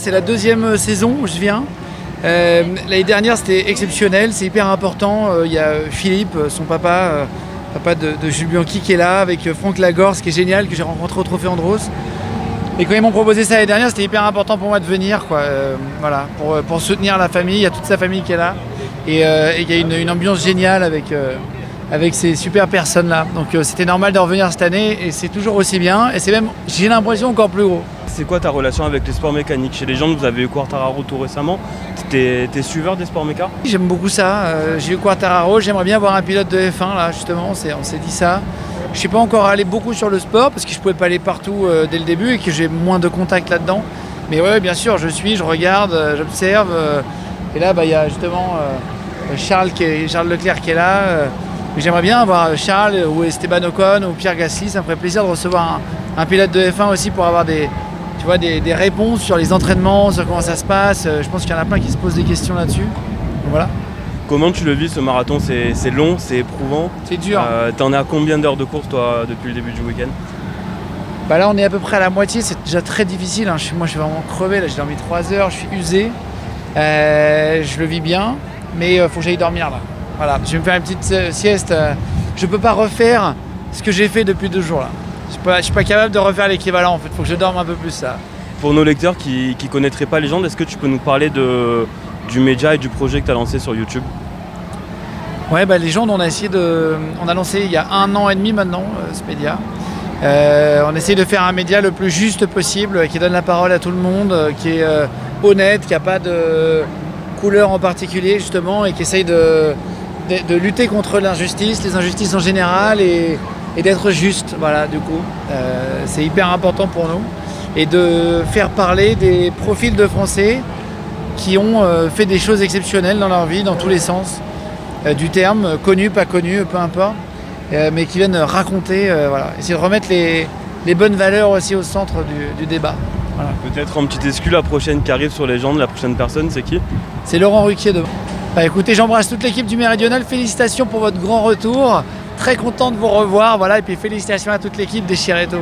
c'est la deuxième saison où je viens. L'année dernière, c'était exceptionnel, c'est hyper important. Il y a Philippe, son papa de Jules Bianchi qui est là, avec Franck Lagorce qui est génial, que j'ai rencontré au Trophée Andros. Et quand ils m'ont proposé ça l'année dernière, c'était hyper important pour moi de venir, quoi. Voilà, pour soutenir la famille. Il y a toute sa famille qui est là. Et il y a une ambiance géniale avec ces super personnes-là. Donc c'était normal de revenir cette année et c'est toujours aussi bien. Et c'est même, j'ai l'impression, encore plus gros. C'est quoi ta relation avec les sports mécaniques? Chez les gens, vous avez eu Quartararo tout récemment. T'es suiveur des sports méca? J'aime beaucoup ça. J'ai eu Quartararo. J'aimerais bien voir un pilote de F1, là, justement. On s'est dit ça. Je ne suis pas encore allé beaucoup sur le sport parce que je ne pouvais pas aller partout dès le début et que j'ai moins de contacts là-dedans. Mais ouais, bien sûr, je regarde, j'observe. Et là, il y a justement Charles Leclerc qui est là. J'aimerais bien avoir Charles ou Esteban Ocon ou Pierre Gasly. Ça me ferait plaisir de recevoir un pilote de F1 aussi pour avoir des réponses sur les entraînements, sur comment ça se passe. Je pense qu'il y en a plein qui se posent des questions là-dessus. Donc, voilà. Comment tu le vis ce marathon? C'est long, c'est éprouvant. C'est dur. T'en as combien d'heures de course toi depuis le début du week-end? Là on est à peu près à la moitié, c'est déjà très difficile. Moi je suis vraiment crevé, là j'ai dormi 3 heures, je suis usé. Je le vis bien, mais il faut que j'aille dormir là. Voilà, je vais me faire une petite sieste. Je peux pas refaire ce que j'ai fait depuis 2 jours là. Je suis pas capable de refaire l'équivalent en fait, il faut que je dorme un peu plus là. Pour nos lecteurs qui connaîtraient pas Légende, est-ce que tu peux nous parler du média et du projet que tu as lancé sur YouTube? Ouais, Légende, on a lancé il y a 1 an et demi maintenant ce média. On essaie de faire un média le plus juste possible, qui donne la parole à tout le monde, qui est honnête, qui n'a pas de couleur en particulier justement, et qui essaye de lutter contre l'injustice, les injustices en général, et d'être juste. Voilà, du coup, c'est hyper important pour nous, et de faire parler des profils de Français qui ont fait des choses exceptionnelles dans leur vie, dans tous les sens du terme, connus, pas connus, peu importe, mais qui viennent raconter, essayer de remettre les bonnes valeurs aussi au centre du débat. Voilà. Peut-être en petite exclu, la prochaine qui arrive sur Légende, la prochaine personne, c'est qui? C'est Laurent Ruquier demain. Écoutez, j'embrasse toute l'équipe du Méridional, félicitations pour votre grand retour, très content de vous revoir, voilà, et puis félicitations à toute l'équipe des Chireto.